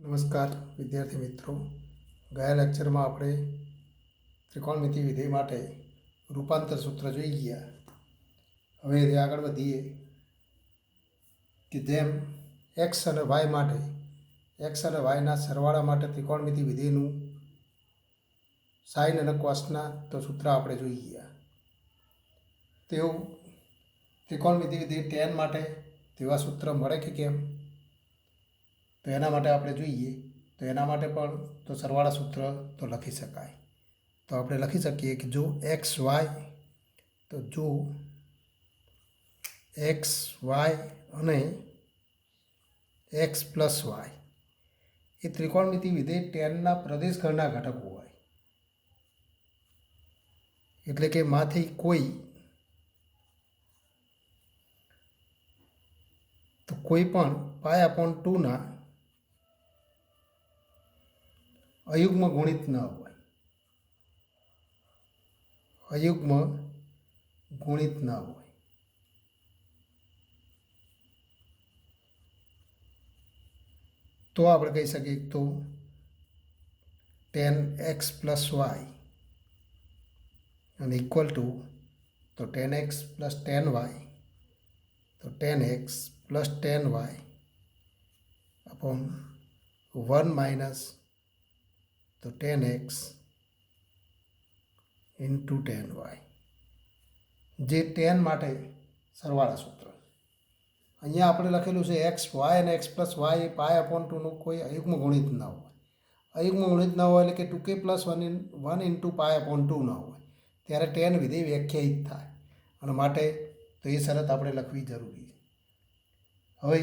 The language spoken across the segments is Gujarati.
નમસ્કાર વિદ્યાર્થી મિત્રો, ગયા લેક્ચરમાં આપણે ત્રિકોણમિતિ વિધેય માટે રૂપાંતર સૂત્ર જોઈ ગયા. હવે એ આગળ વધીએ કે જેમ એક્સ અને વાય માટે એક્સ અને વાયના સરવાળા માટે ત્રિકોણમિતિ વિધેયનું સાઇન અને કોસના તો સૂત્ર આપણે જોઈ ગયા. તેવું ત્રિકોણમિતિ વિધેય ટેન માટે તેવા સૂત્ર મળે કે કેમ, તો એના માટે આપણે જોઈએ. તો એના માટે પણ તો સરવાળા સૂત્ર તો લખી શકાય. તો આપણે લખી શકીએ કે જો એક્સ વાય, તો જો એક્સ વાય અને એક્સ પ્લસ વાય એ ત્રિકોણમિતિ વિધેય ટેનના પ્રદેશગણના ઘટકો હોય, એટલે કે માંથી કોઈ પણ π/2ના અયુગ્મ ગુણિત ન હોય, અયુગ્મ ગુણિત ન હોય. તો આપણે કહી શકીએ તો ટેન એક્સ પ્લસ વાય અને ઇક્વલ ટુ તો tan X plus tan Y, તો tan X plus tan Y upon 1 minus તો tan X into tan Y, જે ટેન માટે સરવાળા સૂત્ર. અહીંયા આપણે લખેલું છે એક્સ વાય અને એક્સ પ્લસ વાય એ π/2નું કોઈ અયુગ્મ ગુણિત ન હોય. અયુગ્મ ગુણિત ન હોય એટલે કે 2k પ્લસ 1 ઇન્ટુ π/2 ન હોય, ત્યારે ટેન વિધેય વ્યાખ્યાયિત થાય. અને માટે તો એ શરત આપણે લખવી જરૂરી છે. હવે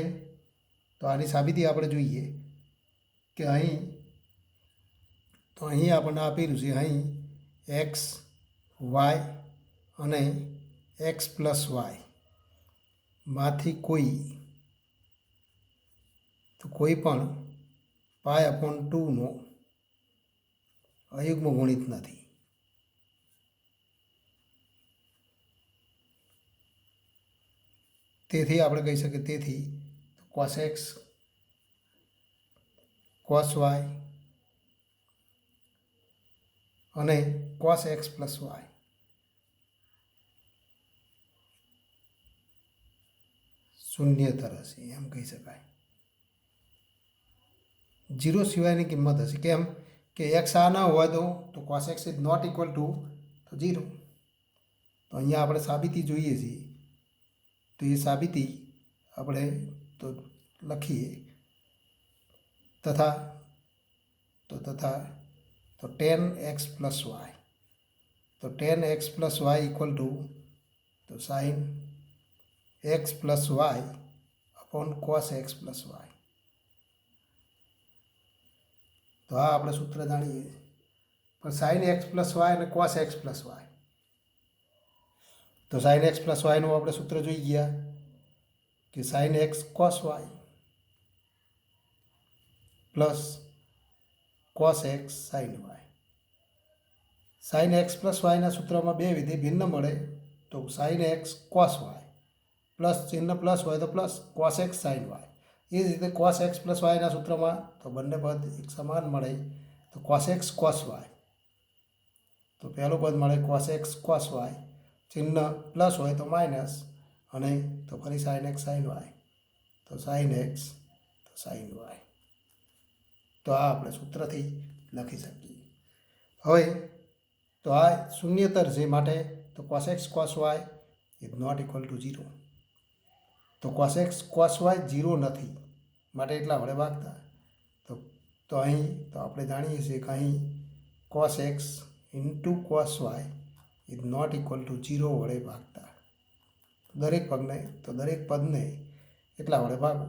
તો આની સાબિતી આપણે જોઈએ કે અહીં આપણને આપેલું છે, અહીં એક્સ વાય અને એક્સ પ્લસ વાય માંથી કોઈ પણ π/2નો અયુગ્મ ગુણિત નથી. તેથી આપણે કહી શકીએ, તેથી કોસ એક્સ કોસ વાય અને કોસ એક્સ પ્લસ વાય શૂન્યતર હશે, એમ કહી શકાય. 0 સિવાયની કિંમત હશે. કેમ કે એક્સ આ ના હોય તો cos x is not equal to 0. તો અહીંયા આપણે સાબિતી જોઈએ છીએ. તો એ સાબિતી આપણે તો લખીએ તથા તો ટેન એક્સ પ્લસ વાય, તો tan X plus Y equal to તો sine x plus Y upon cos x plus Y. તો આ આપણે સૂત્ર જાણીએ. પણ સાઇન એક્સ પ્લસ વાય અને કોસ એક્સ પ્લસ વાય, તો સાઇન એક્સ પ્લસ વાયનું આપણે સૂત્ર જોઈ ગયા કે sine x cos Y plus cos x sine Y. Sine x plus વાયના સૂત્રમાં બે વિધેય ભિન્ન મળે તો sine x cos Y plus ચિહ્ન પ્લસ હોય તો plus cos x sine Y. એ જ રીતે કોસ એક્સ પ્લસ વાયના સૂત્રમાં તો બંને પદ એક સમાન મળે તો કોસ એક્સ કોસ વાય, તો પહેલું પદ મળે કોસ એક્સ કોસ વાય, ચિહ્ન પ્લસ હોય તો માઇનસ, અને તો ફરી સાઇન એક્સ સાઇન વાય, તો સાઇન એક્સ તો સાઇન વાય. તો આ આપણે સૂત્રથી લખી શકીએ. હવે તો આ શૂન્યતર છે, માટે તો cos x cos y is not equal to 0. તો કોસ એક્સ કોસ વાય 0 નથી, માટે એટલા વડે ભાગતા. તો અહીં તો આપણે જાણીએ છીએ કે અહીં cos x into cos y is not equal to 0 વડે ભાગતા. દરેક પદને એટલા વડે ભાગો.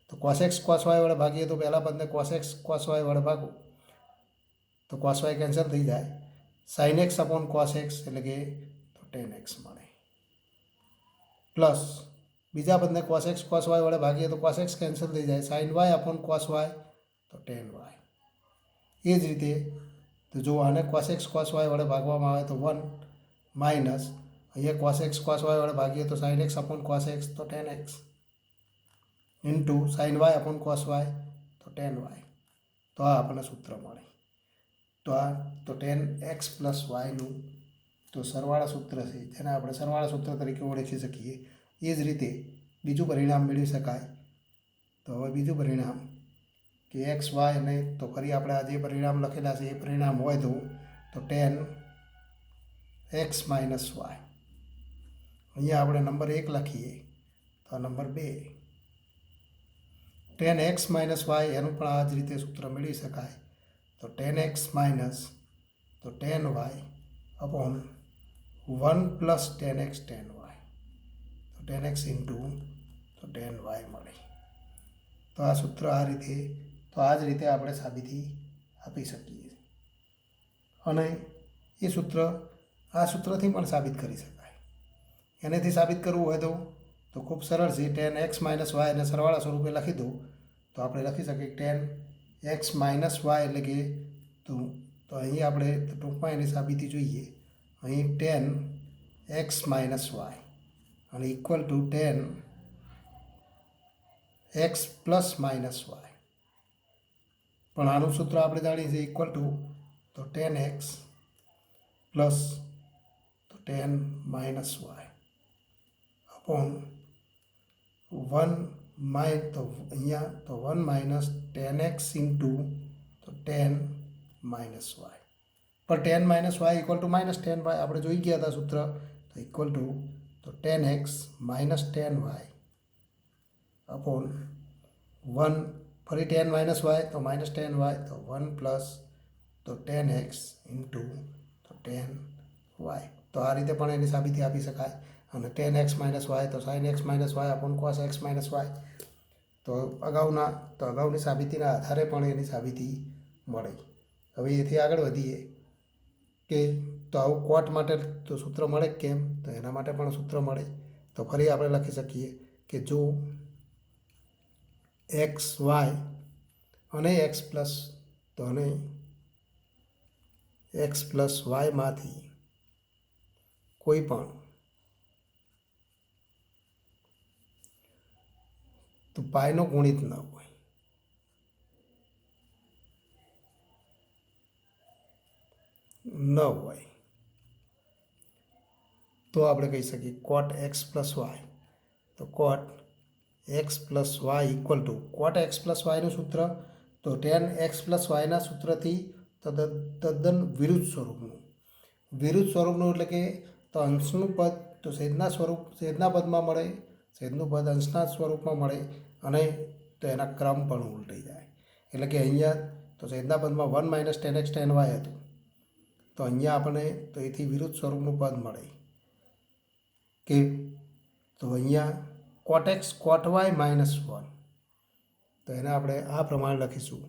તો કોસ એક્સ કોસ વાય વડે ભાગીએ તો પહેલા પદને કોસ એક્સ કોસ વાય વડે ભાગો તો કોસ વાય કેન્સલ થઈ જાય. Sign X upon cos x એટલે કે તો ટેન એક્સ મળે, પ્લસ બીજા પદને કોસ એક્સ કોસ વાય વડે ભાગીએ તો કોસ એક્સ કેન્સલ થઈ જાય. Sine Y upon cos Y તો ટેન વાય. એ જ રીતે તો જો આને કોસ એક્સ કોસ વાય વડે ભાગવામાં આવે તો 1 માઇનસ અહીંયા કોસ એક્સ કોસ વાય વડે ભાગીએ તો sine X upon cos x તો tan X into sine Y upon cos Y તો ટેન વાય. તો આ આપણને સૂત્ર મળે. તો 10x પ્લસ વાયનું તો સરવાળા સૂત્ર છે, જેને આપણે સરવાળા સૂત્ર તરીકે ઓળખી શકીએ. એ જ રીતે બીજું પરિણામ મેળવી શકાય. તો હવે બીજું પરિણામ કે એક્સ વાય, અને તો ફરી આપણે આ જે પરિણામ લખેલા છે એ પરિણામ હોય તો 10x માઇનસ વાય. અહીંયા આપણે નંબર 1 લખીએ તો આ નંબર 2 10x માઇનસ વાય, એનું પણ આ જ રીતે સૂત્ર મેળવી શકાય. તો 10x માઇનસ તો 10y upon 1 plus 10x 10y, તો 10x ઇન્ટુ તો 10y મળે. તો આ સૂત્ર આ રીતે, તો આ જ રીતે આપણે સાબિતી આપી શકીએ. અને એ સૂત્ર આ સૂત્રથી પણ સાબિત કરી શકાય. એનેથી સાબિત કરવું હોય તો ખૂબ સરળ છે. 10x માઇનસ વાય અને સરવાળા સ્વરૂપે લખી દો તો આપણે લખી શકીએ 10x માઇનસ વાય, એટલે કે તો અહીં આપણે ટૂંકમાં એની સાબિતી જોઈએ. અહીં 10x માઇનસ વાય અને equal to 10x plus minus y. પણ આનું સૂત્ર આપણે જાણીએ છીએ ઇક્વલ ટુ તો 10x પ્લસ તો 10 માઇનસ વાય અપોન 1 તો અહીંયા તો 1 માઇનસ 10x ઇન્ટુ તો 10 માઇનસ વાય. પણ 10 minus y equal to minus 10 y આપણે જોઈ ગયા હતા સૂત્ર. તો ઇક્વલ ટુ તો 10x માઇનસ 10 વાય અપોન 1, ફરી 10 માઇનસ વાય તો માઇનસ 10 વાય, તો 1 પ્લસ તો 10x ઇન્ટુ તો 10 વાય. તો આ રીતે પણ એની સાબિતી આપી શકાય. અને 10x માઇનસ વાય તો sine x minus y upon cos x minus y. તો અગાઉની સાબિતીના આધારે પણ એની સાબિતી મળે. હવે એથી આગળ વધીએ કે તો આવું કોટ માટે તો સૂત્ર મળે કેમ, તો એના માટે પણ સૂત્ર મળે. તો ફરી આપણે લખી શકીએ કે જો એક્સ વાય અને એક્સ પ્લસ તો અને એક્સ પ્લસ વાયમાંથી કોઈ પણ તો પાયનો ગુણિત ન હોય, તો આપણે કહી શકીએ કોટ એક્સ પ્લસ વાય. તો cot x plus Y equal to cot x plus વાયનું સૂત્ર તો 10x પ્લસ વાયના સૂત્રથી તદ્દન વિરુદ્ધ સ્વરૂપનું એટલે કે તો અંશનું પદ તો છેદના પદમાં મળે, છેદનું પદ અંશના સ્વરૂપમાં મળે, અને તો એના ક્રમ પણ ઉલટાઈ જાય. એટલે કે અહીંયા તો છેદના પદમાં 1 માઇનસ 10x 10y હતું, તો અહીંયા આપણને તો એથી વિરુદ્ધ સ્વરૂપનું પદ મળે કે તો અહીંયા cot x cot y minus 1. તો એને આપણે આ પ્રમાણે લખીશું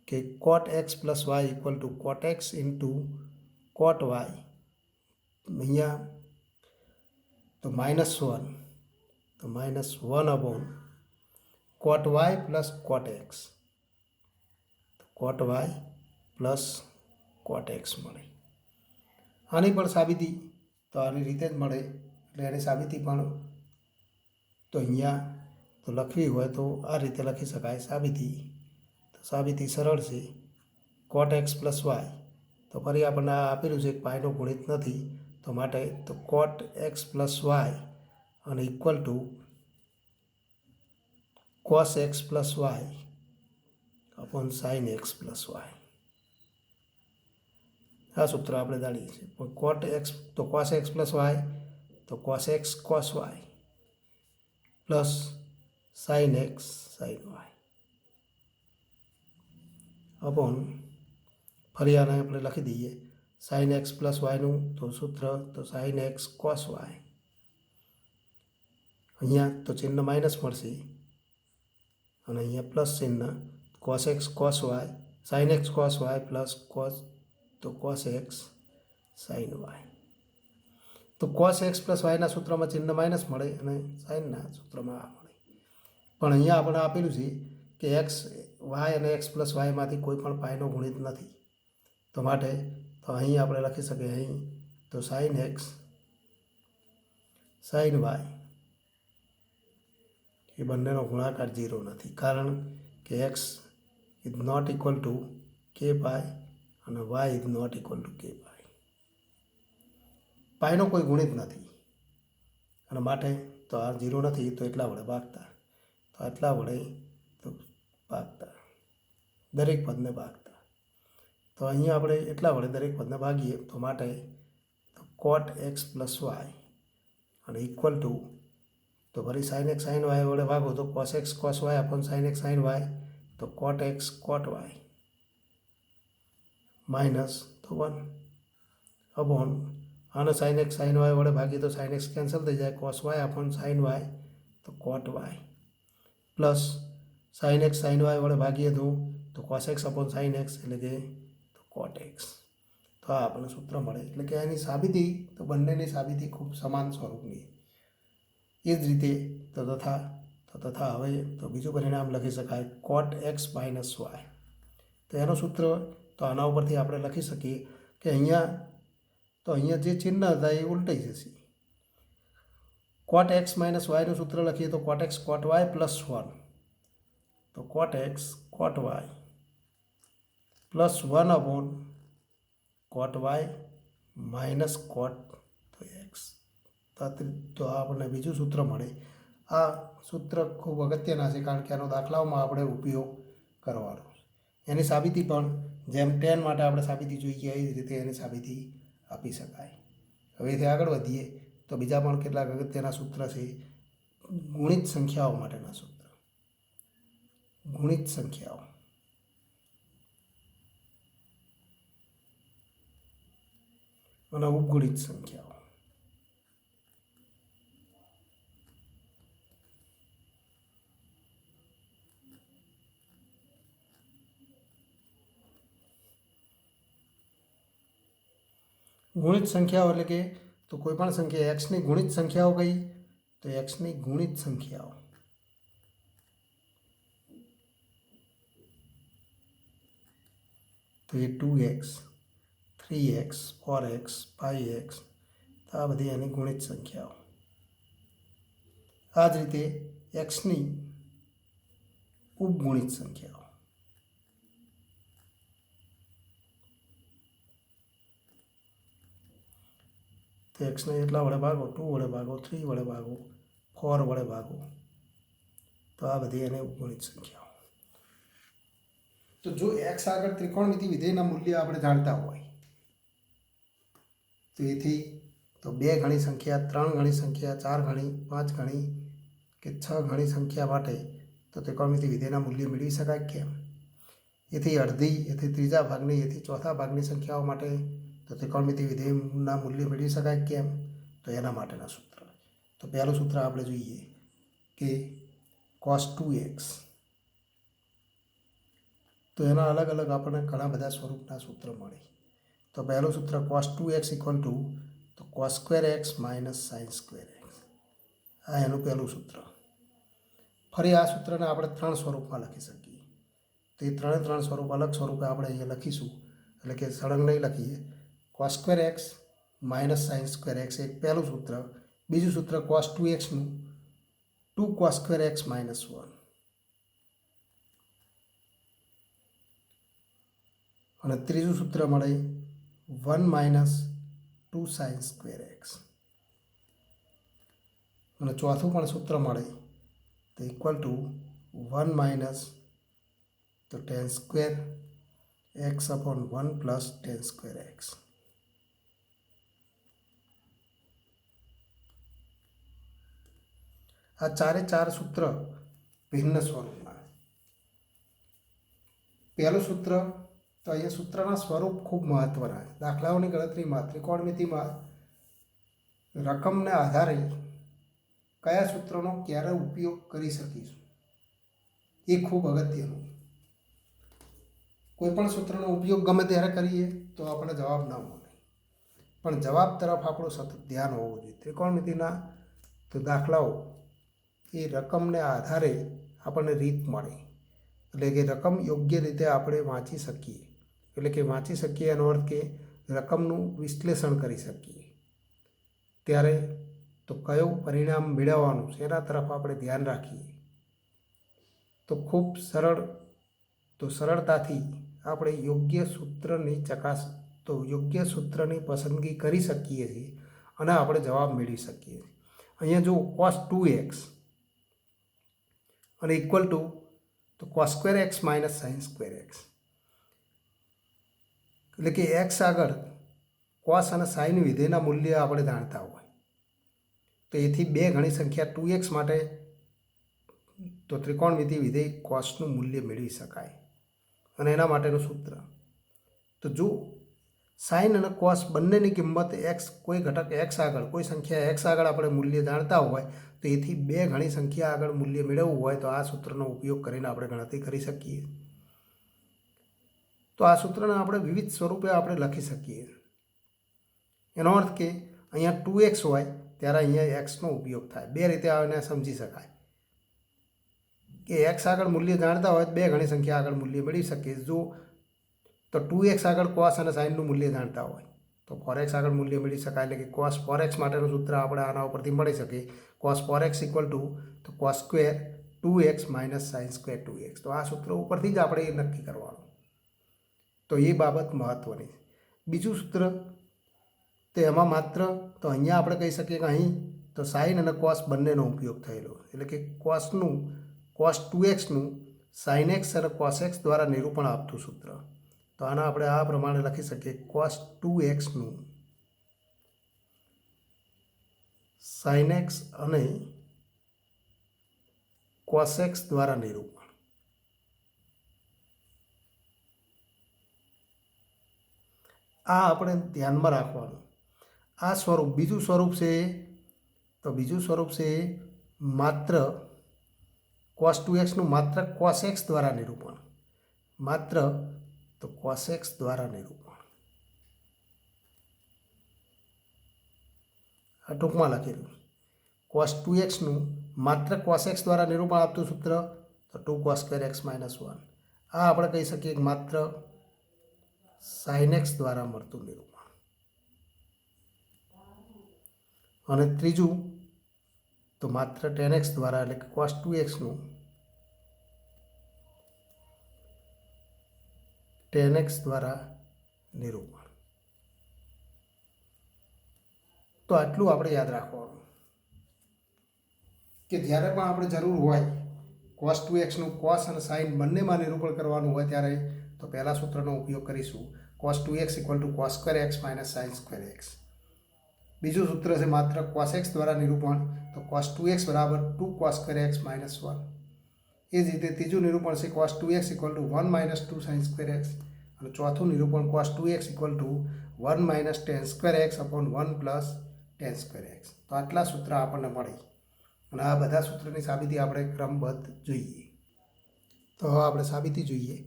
કે cot x plus Y equal to cot x into cot y, અહીંયા તો -1 તો -1 upon cot y plus cot x, cot y plus cot x મળે. આની પણ સાબિતી તો આની રીતે જ મળે. એટલે એની સાબિતી પણ તો અહીંયા તો લખવી હોય તો આ રીતે લખી શકાય સાબિતી. તો સાબિતી સરળ છે. કોટ એક્સ પ્લસ વાય તો ફરી આપણને આ આપેલું છે પાયનો ગુણિત નથી, તો માટે તો કોટ એક્સ પ્લસ વાય અને equal to cos x plus Y upon sine x plus y. આ સૂત્ર આપણે જાણીએ છીએ. કોટ એક્સ તો કોસ એક્સ પ્લસ વાય તો cos x cos Y plus sine x sine Y upon ફરી આને આપણે લખી દઈએ સાઇન એક્સ પ્લસ વાયનું તો સૂત્ર તો સાઇન એક્સ કોસ વાય. અહીંયા તો ચિહ્ન માઇનસ મળશે અને અહીંયા પ્લસ ચિહ્ન cos x cos y sine x cos Y plus cos તો કોસ એક્સ સાઇન વાય. તો કોસ એક્સ પ્લસ વાયના સૂત્રમાં ચિહ્ન માઇનસ મળે અને સાઇનના સૂત્રમાં આ મળે. પણ અહીંયા આપણે આપેલું છે કે એક્સ વાય અને એક્સ પ્લસ વાયમાંથી કોઈ પણ પાયનો ગુણિત નથી, તો માટે તો અહીં આપણે લખી શકીએ અહીં તો સાઇન એક્સ સાઇન વાય એ બંનેનો ગુણાકાર 0 નથી, કારણ કે x is not equal to K pi અને y is not equal to K pi. પાઈનો કોઈ ગુણિત નથી અને માટે તો આ 0 નથી તો એટલા વડે ભાગતા, તો આટલા વડે તો ભાગતા, દરેક પદને ભાગતા. તો અહીંયા આપણે એટલા વડે દરેક પદને ભાગીએ તો માટે કોટ એક્સ પ્લસ વાય અને ઇક્વલ ટુ તો ફરી સાઇન એક્સ સાઇન વાય વડે ભાગો તો cos x cos y upon sine x sine y તો cot x cot y minus તો 1 અપોન આને સાઇન એક્સ સાઇન વાય વડે ભાગીએ તો સાઇન એક્સ કેન્સલ થઈ જાય, cos y upon sine y તો cot y plus sine x sine y વડે ભાગીએ તો cos x upon sine x એટલે કે કોટ એક્સ. તો આ આપણને સૂત્ર મળે. એટલે કે એની સાબિતી તો બંનેની સાબિતી ખૂબ સમાન સ્વરૂપની. એ જ રીતે તથા હવે તો બીજું પરિણામ લખી શકાય કોટ એક્સ માઇનસ વાય. તો એનું સૂત્ર તો આના ઉપરથી આપણે લખી શકીએ કે અહીંયા જે ચિહ્ન હતા એ ઉલટાઈ જશે. કોટ એક્સ માઇનસ વાયનું સૂત્ર લખીએ તો cot x cot y plus 1 તો cot x cot y plus 1 upon cot y minus કોટ એક્સ. તો આપણને બીજું સૂત્ર મળે. આ સૂત્ર ખૂબ અગત્યના છે કારણ કે આનો દાખલાઓમાં આપણે ઉપયોગ કરવાનો. એની સાબિતી પણ જેમ ટેન માટે આપણે સાબિતી જોઈએ એ જ રીતે એની સાબિતી આપી શકાય. હવેથી આગળ વધીએ તો બીજા પણ કેટલાક અગત્યના સૂત્ર છે. ગુણિત સંખ્યાઓ માટેના સૂત્ર. ગુણિત સંખ્યાઓ અને ઉપગુણિત સંખ્યાઓ. ગુણિત સંખ્યાઓ એટલે કે તો કોઈ પણ સંખ્યા એક્સની ગુણિત સંખ્યાઓ કઈ તો એક્સની ગુણિત સંખ્યાઓ તો એ 2x 3x 4x 5x તો આ બધી એની ગુણિત સંખ્યાઓ. આ જ રીતે એક્સની ઉપગુણિત સંખ્યાઓ તો એક્સને એટલા વડે ભાગો 2 વડે ભાગો 3 વડે ભાગો 4 વડે ભાગો તો આ બધી એને ઉપગુણિત સંખ્યાઓ. તો જો એક્સ આગળ ત્રિકોણમિતિ વિધેયના મૂલ્ય આપણે જાણતા હોય તો એથી તો 2 ગણી સંખ્યા 3 ગણી સંખ્યા 4 ગણી 5 ગણી કે 6 ગણી સંખ્યા માટે તો ત્રિકોણમિતિ વિધેયના મૂલ્ય મેળવી શકાય કેમ? એથી અડધી એથી ત્રીજા ભાગની એથી ચોથા ભાગની સંખ્યાઓ માટે તો ત્રિકોણમિતિ વિધેયના મૂલ્ય મેળવી શકાય કેમ? તો એના માટેના સૂત્ર. તો પહેલું સૂત્ર આપણે જોઈએ કે cos 2x. તો એના અલગ અલગ આપણને ઘણા બધા સ્વરૂપના સૂત્ર મળે. તો પહેલું સૂત્ર cos 2x ઇક્વલ ટુ તો cos square x minus sign square x. આ એનું પહેલું સૂત્ર. ફરી આ સૂત્રને આપણે 3 સ્વરૂપમાં લખી શકીએ. તો એ ત્રણ સ્વરૂપ અલગ સ્વરૂપે આપણે અહીંયા લખીશું. એટલે કે સળંગ નહીં લખીએ. cos square x minus sign square x એક પહેલું સૂત્ર. બીજું સૂત્ર cos 2xનું 2 cos square x minus 1 અને ત્રીજું સૂત્ર મળે 1 માઇનસ 2 સાઇન સ્ક્વેર એક્સ અને ચોથું પણ સૂત્ર મળે તો ઇક્વલ ટુ 1 માઇનસ તો ten square x upon 1 plus tan square x. આ ચારે ચાર સૂત્ર ભિન્ન સ્વરૂપના. પહેલું સૂત્ર તો અહીંયા સૂત્રના સ્વરૂપ ખૂબ મહત્વના. દાખલાઓની ગણતરીમાં ત્રિકોણમિતિમાં રકમને આધારે કયા સૂત્રનો ક્યારે ઉપયોગ કરી શકીશું એ ખૂબ અગત્યનું. કોઈ પણ સૂત્રનો ઉપયોગ ગમે ત્યારે કરીએ તો આપણને જવાબ ના મળે, પણ જવાબ તરફ આપણું સતત ધ્યાન હોવું જોઈએ. ત્રિકોણમિતિના તો દાખલાઓ એ રકમને આધારે આપણને રીત મળે, એટલે કે રકમ યોગ્ય રીતે આપણે વાંચી શકીએ. એટલે કે વાંચી શકીએ એનો અર્થ કે રકમનું વિશ્લેષણ કરી શકીએ. ત્યારે તો કયું પરિણામ મેળવવાનું છે એના તરફ આપણે ધ્યાન રાખીએ તો ખૂબ સરળ તો સરળતાથી આપણે યોગ્ય સૂત્રની પસંદગી કરી શકીએ છીએ અને આપણે જવાબ મેળવી શકીએ છીએ. અહીંયા જો cos 2x અને ઇક્વલ ટુ તો cos square x minus sign square x, એટલે કે એક્સ આગળ કોસ અને સાઇન વિધેયના મૂલ્ય આપણે જાણતા હોય તો એથી 2 ગણી સંખ્યા 2x માટે તો ત્રિકોણમિતિ વિધેય કોસનું મૂલ્ય મેળવી શકાય અને એના માટેનું સૂત્ર. તો જો સાઇન અને કોસ બંનેની કિંમત એક્સ કોઈ ઘટક એક્સ આગળ કોઈ સંખ્યા એક્સ આગળ આપણે મૂલ્ય જાણતા હોય તો એથી 2 ગણી સંખ્યા આગળ મૂલ્ય મેળવવું હોય તો આ સૂત્રનો ઉપયોગ કરીને આપણે ગણતરી કરી શકીએ. તો આ સૂત્રને આપણે વિવિધ સ્વરૂપે આપણે લખી શકીએ. એનો અર્થ કે અહીંયા 2x હોય ત્યારે અહીંયા એક્સનો ઉપયોગ થાય. 2 રીતે આને સમજી શકાય કે એક્સ આગળ મૂલ્ય જાણતા હોય તો 2 ગણી સંખ્યા આગળ મૂલ્ય મેળવી શકીએ. જો તો 2x આગળ કોસ અને સાઇનનું મૂલ્ય જાણતા હોય તો 4x આગળ મૂલ્ય મેળવી શકાય. એટલે કે cos 4x માટેનું સૂત્ર આપણે આના ઉપરથી મળી શકે. cos 4x ઇક્વલ ટુ તો cos square 2x minus sine square 2x. તો આ સૂત્ર ઉપરથી જ આપણે એ નક્કી કરવાનું. તો એ બાબત મહત્ત્વની. બીજું સૂત્ર તો એમાં માત્ર તો અહીંયા આપણે કહી શકીએ કે અહીં તો સાઇન અને કોસ બંનેનો ઉપયોગ થયેલો, એટલે કે cos 2xનું સાઇન એક્સ અને cos x દ્વારા નિરૂપણ આપતું સૂત્ર. તો આના આપણે આ પ્રમાણે લખી શકીએ cos 2xનું સાઇન એક્સ અને cos x દ્વારા નિરૂપણ. આ આપણે ધ્યાનમાં રાખવાનું. આ સ્વરૂપ બીજું સ્વરૂપ છે માત્ર cos 2xનું માત્ર cos x દ્વારા નિરૂપણ. cos x દ્વારા નિરૂપણ આ ટૂંકમાં લખેલું. cos 2xનું માત્ર cos x દ્વારા નિરૂપણ આપતું સૂત્ર તો 2 cos સ્ક્વેર x માઇનસ 1. આ આપણે કહી શકીએ કે માત્ર sin x દ્વારા મળતું નિરૂપણ. અને ત્રીજું તો માત્ર tan x દ્વારા, એટલે કે cos 2xનું tan x દ્વારા નિરૂપણ. તો આટલું આપણે યાદ રાખવાનું કે જ્યારે પણ આપણે જરૂર હોય cos 2xનું cos અને sin બંનેમાં નિરૂપણ કરવાનું હોય ત્યારે તો પહેલા સૂત્રનો ઉપયોગ કરીશું. cos 2x equal two cos square x minus sign square x. બીજું સૂત્ર છે માત્ર cos x દ્વારા નિરૂપણ તો cos 2x બરાબર 2 cos સ્ક્વેર એક્સ માઇનસ 1. એ જ રીતે ત્રીજું નિરૂપણ છે cos 2x equal to 1 minus 2 sign square x. અને ચોથું નિરૂપણ cos 2x equal to 1 minus tan square x upon 1 plus tan square x. તો આટલા સૂત્ર આપણને મળી અને આ બધા સૂત્રની સાબિતી આપણે ક્રમબદ્ધ જોઈએ. તો હવે આપણે સાબિતી જોઈએ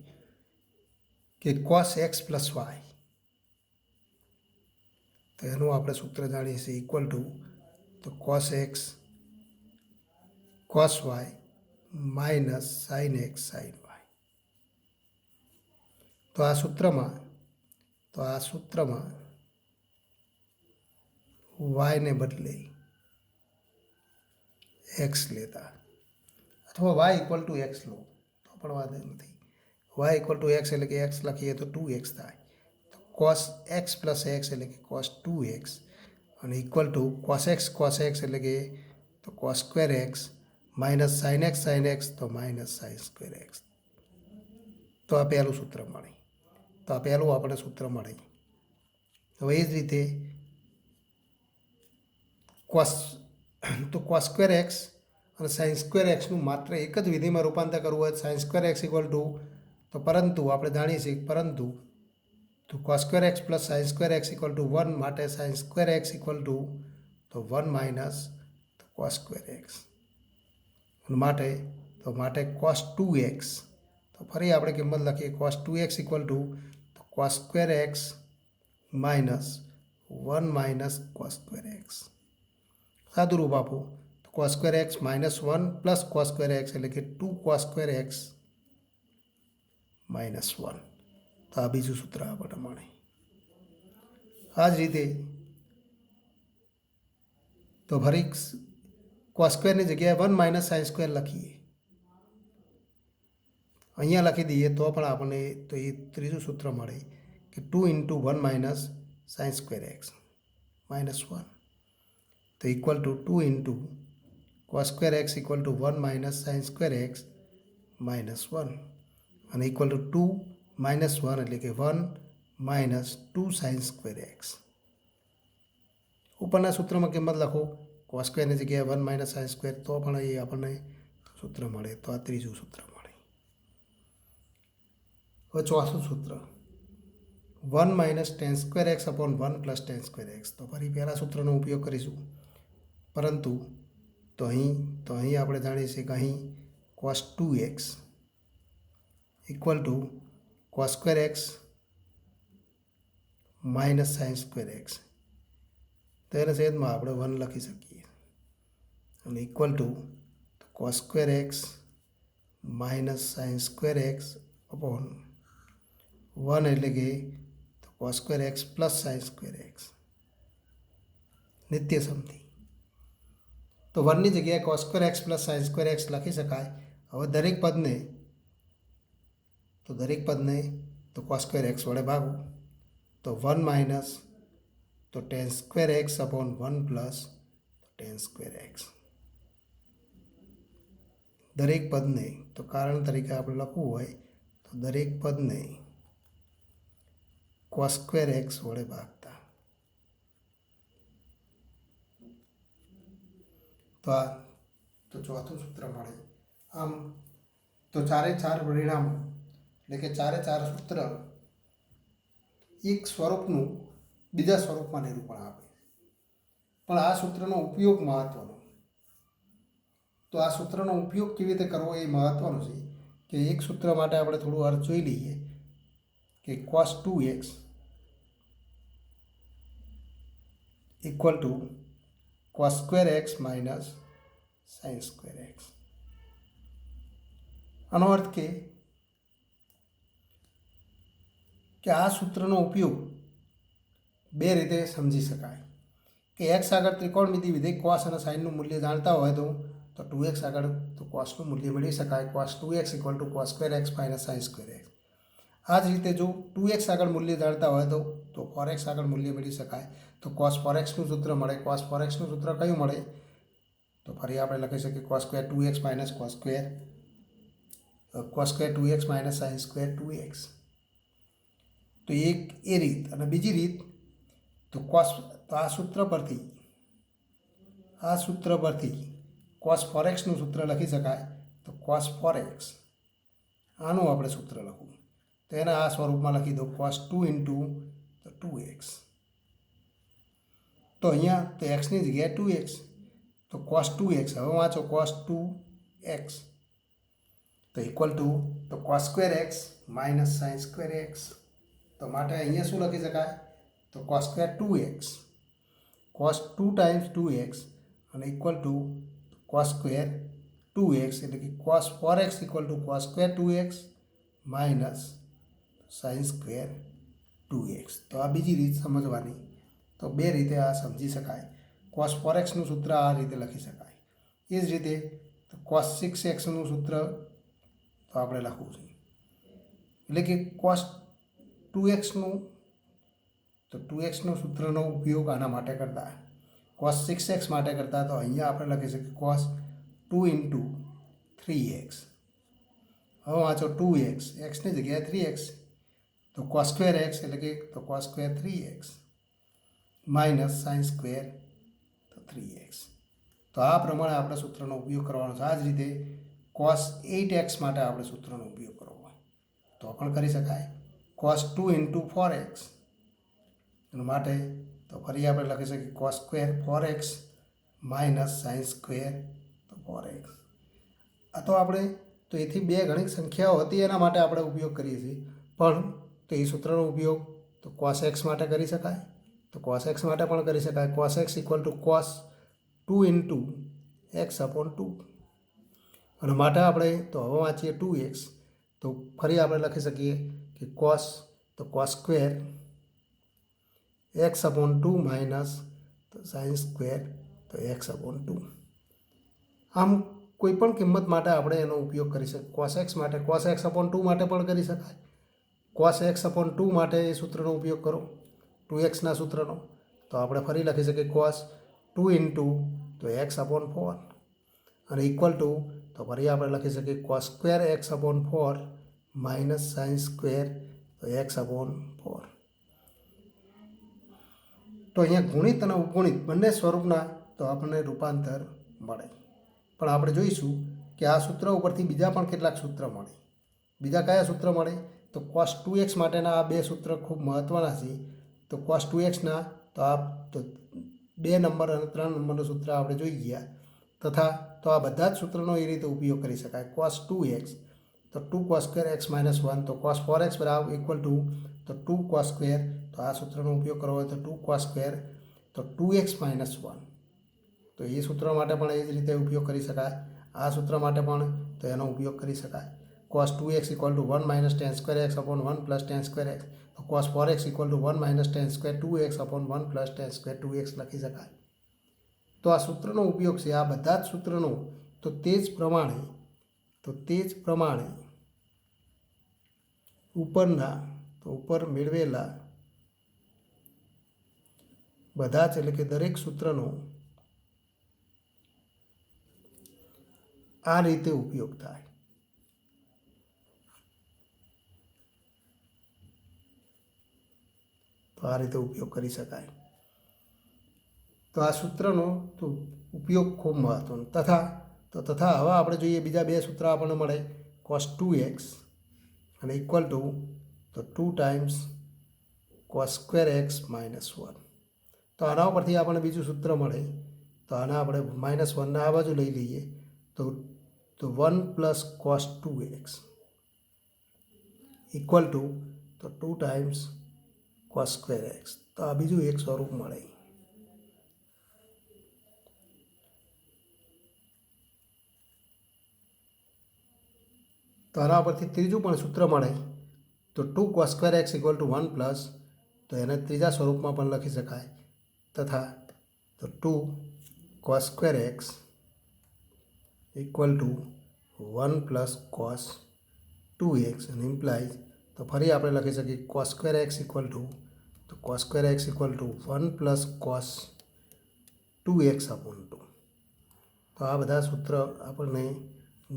કે cos x પ્લસ વાય, તો એનું આપણે સૂત્ર જાણીએ છીએ ઇક્વલ ટુ તો cos x cos y minus sine x sine y. તો આ સૂત્રમાં વાયને બદલે એક્સ લેતા અથવા વાય ઇક્વલ ટુ એક્સ લો તો પણ વાંધો નથી. વાય ઇક્વલ ટુ એક્સ એટલે કે એક્સ લખીએ તો 2x થાય. તો cos x પ્લસ એક્સ એટલે કે cos 2x અને ઇક્વલ ટુ cos x એટલે કે તો cos square x minus sine x તો માઇનસ સાઇન સ્ક્વેર એક્સ. તો આ પહેલું સૂત્ર મળે. તો આ પહેલું આપણે સૂત્ર મળે. હવે એ જ રીતે cos સ્ક્વેર એક્સ અને સાઇન સ્ક્વેર એક્સનું માત્ર એક જ વિધિમાં રૂપાંતર કરવું હોય sign square x equal to તો પરંતુ આપણે જાણીએ છીએ પરંતુ તો cos square x plus sine square x equal to 1 માટે sign square x equal to તો 1 માઇનસ cos સ્ક્વેર એક્સ માટે cos 2x. તો ફરી આપણે કિંમત લખીએ cos 2x ઇક્વલ ટુ તો cos square x minus 1 minus cos square x. સાદું રૂપ આપો તો cos square x minus 1 plus cos square x એટલે કે 2 cos સ્ક્વેર એક્સ માઇનસ 1. તો આ બીજું સૂત્ર આપણને મળે. આ જ રીતે તો ફરી cos સ્ક્વેરની જગ્યાએ 1 માઇનસ સાઇન સ્ક્વેર લખીએ અહીંયા લખી દઈએ તો પણ આપણને તો એ ત્રીજું સૂત્ર મળે કે 2 × 1 minus sign square x minus 1 તો equal to 2 × cos square x equal to 1 minus sign square x minus 1 અને ઇક્વલ ટુ 2 માઇનસ 1 એટલે કે 1 માઇનસ 2 સાઇન સ્ક્વેર એક્સ. ઉપરના સૂત્રમાં કિંમત લખો કોસ સ્ક્વેરની જગ્યાએ 1 માઇનસ સાઇન સ્ક્વેર તો પણ એ આપણને સૂત્ર મળે. તો આ ત્રીજું સૂત્ર મળે. હવે ચોથું સૂત્ર 1 minus tan square x upon 1 plus tan square x. તો ફરી પહેલાં સૂત્રનો ઉપયોગ કરીશું, પરંતુ તો અહીં આપણે જાણીએ છીએ કે અહીં cos 2x equal to cos square x minus sign square x. તો એના છેદમાં આપણે 1 લખી શકીએ અને equal to cos square x minus sign square x upon 1 એટલે કે cos square x plus sine square x નિત્ય સમથી. તો 1ની જગ્યાએ cos square x plus sine square x લખી શકાય. હવે દરેક પદને તો કોસ સ્ક્વેર એક્સ વડે ભાગો તો 1 માઇનસ તો ten square x upon 1 plus tan square x. દરેક પદને તો કારણ તરીકે આપણે લખવું હોય તો દરેક પદને કોસ સ્ક્વેર એક્સ વડે ભાગતા. તો ચોથું સૂત્ર મળે. આમ તો ચારે ચાર પરિણામો એટલે કે ચારે ચાર સૂત્ર એક સ્વરૂપનું બીજા સ્વરૂપમાં નિરૂપણ આપે. પણ આ સૂત્રનો ઉપયોગ મહત્વનો. તો આ સૂત્રનો ઉપયોગ કેવી રીતે કરવો એ મહત્વનું છે કે એક સૂત્ર માટે આપણે થોડું અર્થ જોઈ લઈએ કે cos 2x equal to cos square x minus sign square x. આનો અર્થ કે આ સૂત્રનો ઉપયોગ બે રીતે સમજી શકાય કે એક્સ આગળ ત્રિકોણમિતિ વિધેય કોસ અને સાઇનનું મૂલ્ય જાણતા હોય તો 2x આગળ તો કોસનું મૂલ્ય મેળવી શકાય. Cos 2x equal to cos square x minus sign square x. આ જ રીતે જો 2x આગળ મૂલ્ય જાણતા હોય તો 4x આગળ મૂલ્ય મેળવી શકાય. તો કોસ 4xનું સૂત્ર મળે. કોસ 4xનું સૂત્ર કયું મળે? તો ફરી આપણે લખી શકીએ cos square 2x minus cos square 2x minus sine square 2x. તો એક એ રીત. અને બીજી રીત તો આ સૂત્ર પરથી કોસ 4xનું સૂત્ર લખી શકાય. તો કોસ 4x આનું આપણે સૂત્ર લખવું તો એને આ સ્વરૂપમાં લખી દો કોસ 2 × 2x. તો અહીંયા તો એક્સની જગ્યાએ 2x તો કોસ 2x. હવે વાંચો કોસ 2x તો ઇક્વલ ટુ તો cos square x minus sign square x. તો માટે અહીંયા શું લખી શકાય? તો cos square 2x cos 2 times 2x અને equal to cos square 2x એટલે કે cos 4x equal to cos square 2x minus sine square 2x. તો આ બીજી રીત સમજવાની. તો બે રીતે આ સમજી શકાય. કોસ 4xનું સૂત્ર આ રીતે લખી શકાય. એ જ રીતે તો કોસ 6xનું સૂત્ર તો આપણે લખવું છે એટલે કે કોસ 2xનું સૂત્રનો ઉપયોગ આના માટે કરતા કોસ 6x માટે કરતા તો અહીંયા આપણે લખી શકીએ કોસ 2 × 3x. હવે વાંચો 2x એક્સની જગ્યાએ 3x તો કોસ સ્ક્વેર એક્સ એટલે કે તો cos square 3x minus sine square 3x. તો આ પ્રમાણે આપણે સૂત્રનો ઉપયોગ કરવાનો છે. આ જ રીતે કોસ 8x માટે આપણે સૂત્રનો ઉપયોગ કરવો હોય તો પણ કરી શકાય. કોસ 2 × 4x માટે તો ફરી આપણે લખી શકીએ cos square 4x minus sine square 4x. આ તો આપણે તો એથી બે ઘણી સંખ્યાઓ હતી એના માટે આપણે ઉપયોગ કરીએ છીએ. પણ તો એ સૂત્રનો ઉપયોગ તો કોસ એક્સ માટે કરી શકાય. તો કોસ એક્સ માટે પણ કરી શકાય. Cos x equal to cos 2 × x upon 2 અને માટે આપણે તો હવે વાંચીએ 2x તો ફરી આપણે લખી શકીએ કે cos square x upon 2 minus sine square તો x અપોન 2. આમ કોઈપણ કિંમત માટે આપણે એનો ઉપયોગ કરી શકીએ. કોસ એક્સ માટે કોસ એક્સ અપોન 2 માટે પણ કરી શકાય. કોસ એક્સ અપોન 2 માટે એ સૂત્રનો ઉપયોગ કરો, 2x સૂત્રનો, તો આપણે ફરી લખી શકીએ કોસ 2 ઇન્ટુ તો એક્સ અપોન 4 અને ઇક્વલ ટુ તો ફરી આપણે લખી શકીએ cos square x upon 4 minus sine square તો એક્સ અપોન 4. તો અહીંયા ગુણિત અને ઉપગુણિત બંને સ્વરૂપના તો આપણને રૂપાંતર મળે. પણ આપણે જોઈશું કે આ સૂત્ર ઉપરથી બીજા પણ કેટલાક સૂત્ર મળે. બીજા કયા સૂત્ર મળે? તો કોસ 2x માટેના આ બે સૂત્ર ખૂબ મહત્ત્વના છે. તો કોસ 2xના તો 2 નંબર અને 3 નંબરનું સૂત્ર આપણે જોઈ ગયા. તથા તો આ બધા જ સૂત્રનો એ રીતે ઉપયોગ કરી શકાય. કોસ 2x તો 2 કોસ સ્ક્વેર એક્સ માઇનસ 1 તો કોસ 4x બરાબર ઇક્વલ ટુ તો 2 કોસ સ્ક્વેર તો આ સૂત્રનો ઉપયોગ કરવો હોય તો 2 કોસ સ્ક્વેર તો 2x માઇનસ 1. તો એ સૂત્ર માટે પણ એ જ રીતે ઉપયોગ કરી શકાય. આ સૂત્ર માટે પણ તો એનો ઉપયોગ કરી શકાય. Cos 2x equal to 1 minus tan square x upon 1 plus tan square x તો cos 4x equal to 1 minus tan square 2x upon 1 plus tan square 2x લખી શકાય. તો આ સૂત્રનો ઉપયોગ છે. આ બધા જ સૂત્રનો તો તે જ પ્રમાણે ઉપર મેળવેલા બધા જ એટલે કે દરેક સૂત્રનો આ રીતે ઉપયોગ થાય. તો આ રીતે ઉપયોગ કરી શકાય. તો આ સૂત્રનો તો ઉપયોગ ખૂબ મહત્વનો. તથા હવે આપણે જોઈએ બીજા બે સૂત્ર આપણને મળે કોસ 2x અને ઇક્વલ ટુ તો 2 times cos square x minus 1. તો આના ઉપરથી આપણને બીજું સૂત્ર મળે. તો આના આપણે માઇનસ 1 આ બાજુ લઈ લઈએ તો 1 plus cos 2x equal to તો 2 ટાઈમ્સ કોસ સ્ક્વેર એક્સ. તો આ બીજું એક સ્વરૂપ મળે. તો આના પરથી ત્રીજું પણ સૂત્ર મળે તો 2 cos square x equal to 1 plus તો એને ત્રીજા સ્વરૂપમાં પણ લખી શકાય. તથા તો 2 cos square x equal to 1 plus cos 2x અને ઇમ્પ્લાઇઝ તો ફરી આપણે લખી શકીએ cos square x equal to તો cos square x equal to 1 plus cos 2x upon 2. તો આ બધા સૂત્ર આપણને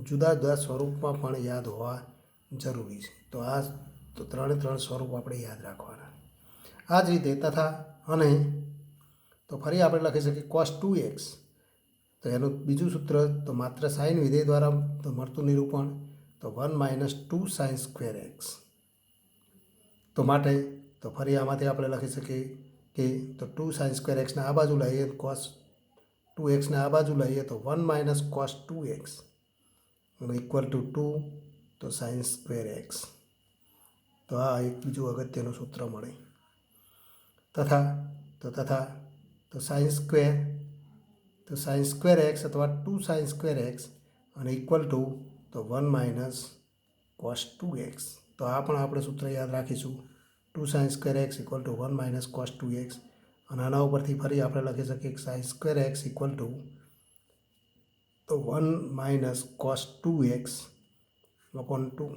જુદા જુદા સ્વરૂપમાં પણ યાદ હોવા જરૂરી છે. તો ત્રણે ત્રણ સ્વરૂપ આપણે યાદ રાખવાના. આ જ રીતે તથા અને તો ફરી આપણે લખી શકીએ કોસ 2x તો એનું બીજું સૂત્ર તો માત્ર સાઇન વિધેય દ્વારા તો મળતું નિરૂપણ તો 1 માઇનસ 2 સાઇન સ્ક્વેર એક્સ. તો માટે તો ફરી આમાંથી આપણે લખી શકીએ કે તો 2 સાઇન સ્ક્વેર એક્સને આ બાજુ લઈએ કોસ 2xને આ બાજુ લઈએ તો 1 minus cos 2x equal to 2 તો સાઇન સ્ક્વેર એક્સ. તો આ એક બીજું અગત્યનું સૂત્ર મળે. તથા સાઇન સ્ક્વેર એક્સ અથવા 2 સાઇન સ્ક્વેર એક્સ અને ઇક્વલ ટુ તો 1 માઇનસ કોસ 2x. તો આ પણ આપણે સૂત્ર યાદ રાખીશું 2 sign square x equal to 1 minus cos 2x અને આના ઉપરથી ફરી આપણે લખી શકીએ sign square x equal to તો 1 માઇનસ કોસ 2x અપોન 2.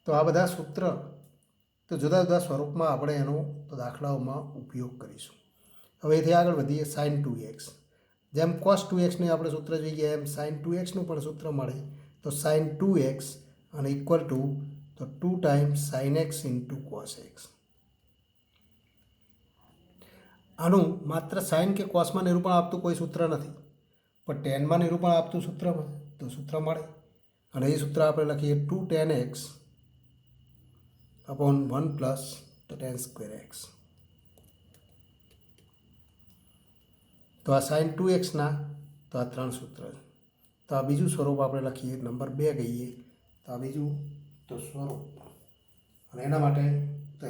તો આ બધા સૂત્ર તો જુદા જુદા સ્વરૂપમાં આપણે એનો તો દાખલાઓમાં ઉપયોગ કરીશું. હવે એથી આગળ વધીએ સાઇન 2x. જેમ કોસ 2xની આપણે સૂત્ર જોઈએ એમ સાઇન 2xનું પણ સૂત્ર મળે તો સાઇન 2x અને ઇક્વલ ટુ તો 2 times sine x into cos x. આનું માત્ર સાઇન કે કોસમાં નિરૂપણ આપતું કોઈ સૂત્ર નથી, પણ ટેનમાં નિરૂપણ આપતું સૂત્ર મળે અને એ સૂત્ર આપણે લખીએ 2 tan x અપોન 1 પ્લસ તો ટેન સ્ક્વેર એક્સ. તો આ સાઇન 2xના તો આ 3 સૂત્ર. તો આ બીજું સ્વરૂપ આપણે લખીએ નંબર 2 કહીએ તો આ બીજું તો સ્વરૂપ અને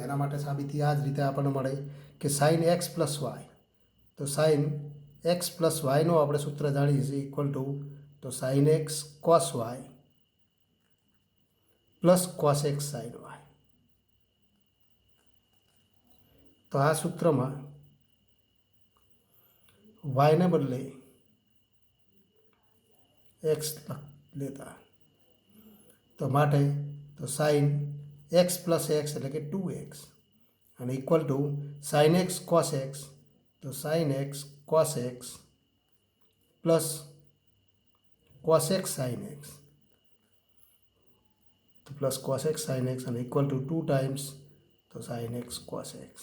એના માટે સાબિતી આ જ રીતે આપણને મળે કે સાઇન એક્સ પ્લસ વાય. તો સાઇન એક્સ પ્લસ વાયનું આપણે સૂત્ર જાણીએ છીએ ઇક્વલ ટુ તો sine x cos Y plus cos x sine y. તો આ સૂત્રમાં વાયને બદલે એક્સ લેતા, તો માટે તો સાઇન એક્સ પ્લસ એક્સ એટલે કે 2x અને equal to sine x cos x, તો sine x cos x plus cos x sine x, તો plus cos x sine x અને ઇક્વલ ટુ 2 ટાઈમ્સ તો સાઇન એક્સ કોસ એક્સ.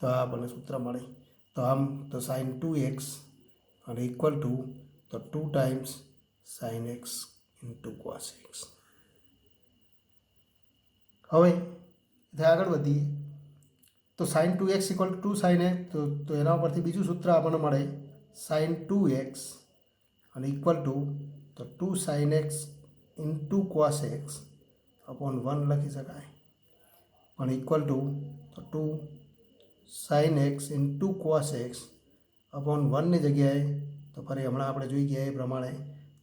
તો આ આપણને સૂત્ર મળે. તો આમ તો સાઇન 2x અને ઇક્વલ ટુ તો 2 times sine x into cos x. હવે આગળ વધીએ તો sine 2x equal to 2 sine x, તો એના ઉપરથી બીજું સૂત્ર આપણને મળે સાઇન 2x અને ઇક્વલ ટુ તો 2 sine x into cos x upon 1 લખી શકાય, પણ ઇક્વલ ટુ તો 2 sine x into cos x upon 1ની જગ્યાએ તો ફરી હમણાં આપણે જોઈ ગયા એ પ્રમાણે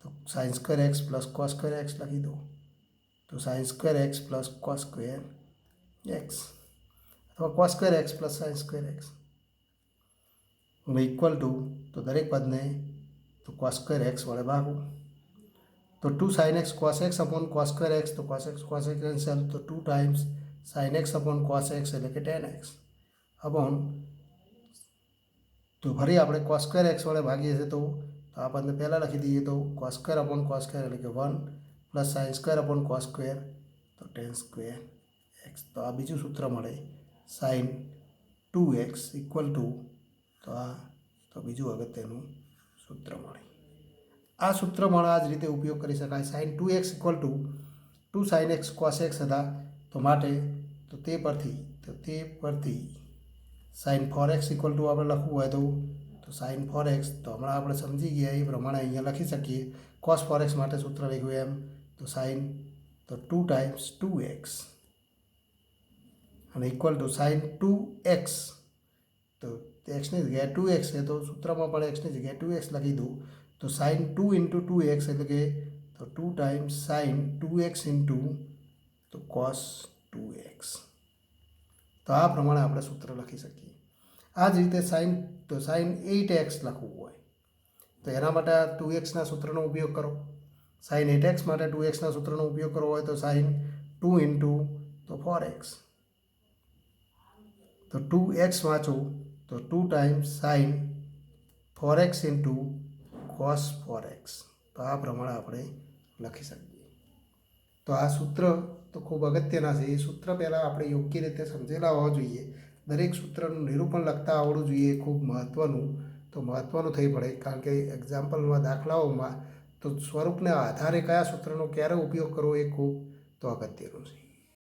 તો sine square x plus cos square x લખી દો, તો sine square x plus cos square x અથવા cos square x plus sine square x equal to તો દરેક પદને તો કોસ સ્ક્વેર એક્સ વડે ભાગો, તો 2 sine x cos x upon cos square x, તો કોસ એક્સ કેન્સલ, તો 2 times sine X upon cos x એટલે કે tan એક્સ અપોન તો ફરી આપણે કોસ સ્ક્વેર એક્સ વડે ભાગીએ છીએ તો આ પદને પહેલાં લખી દઈએ તો cos square upon cos square એટલે કે 1 plus sine square upon cos square તો tan સ્ક્વેર એક્સ. તો આ બીજું સૂત્ર મળે સાઇન 2x ઇક્વલ ટુ તો આ તો બીજું અગત્યનું સૂત્ર મળે. આ સૂત્રમાં આ જ રીતે ઉપયોગ કરી શકાય. Sine 2x equal to 2 sine x cos x હતા, તો માટે તો તે પરથી સાઇન 4x ઇક્વલ ટુ આપણે લખવું હોય તો સાઇન 4x તો હમણાં આપણે સમજી ગયા એ પ્રમાણે અહીંયા લખી શકીએ. કોસ 4x માટે સૂત્ર લખ્યું એમ તો સાઇન તો 2 ટાઈમ્સ 2x અને ઇક્વલ ટુ સાઇન 2x તો એક્સની જગ્યાએ 2x છે તો સૂત્રમાં પણ એક્સની જગ્યાએ 2x લખી દઉં તો સાઇન 2 ઇન્ટુ 2x એટલે કે તો 2 ટાઈમ્સ સાઇન 2x ઇન્ટુ તો કોસ 2x. તો આ પ્રમાણે આપણે સૂત્ર લખી શકીએ. આ જ રીતે સાઇન 8x લખવું હોય તો એના માટે 2xના સૂત્રનો ઉપયોગ કરો. સાઇન 8x માટે 2xના સૂત્રનો ઉપયોગ કરવો હોય તો સાઇન 2 ઇન્ટુ તો 4x, તો 2x વાંચો તો 2 times sign 4x into cos 4x. તો આ પ્રમાણે આપણે લખી શકીએ. તો આ સૂત્ર તો ખૂબ અગત્યના છે. એ સૂત્ર પહેલાં આપણે યોગ્ય રીતે સમજેલા હોવા જોઈએ. દરેક સૂત્રનું નિરૂપણ લખતા આવડવું જોઈએ, એ ખૂબ મહત્ત્વનું થઈ પડે, કારણ કે એક્ઝામ્પલમાં દાખલાઓમાં તો સ્વરૂપના આધારે કયા સૂત્રનો ક્યારે ઉપયોગ કરવો એ ખૂબ તો અગત્યનું છે.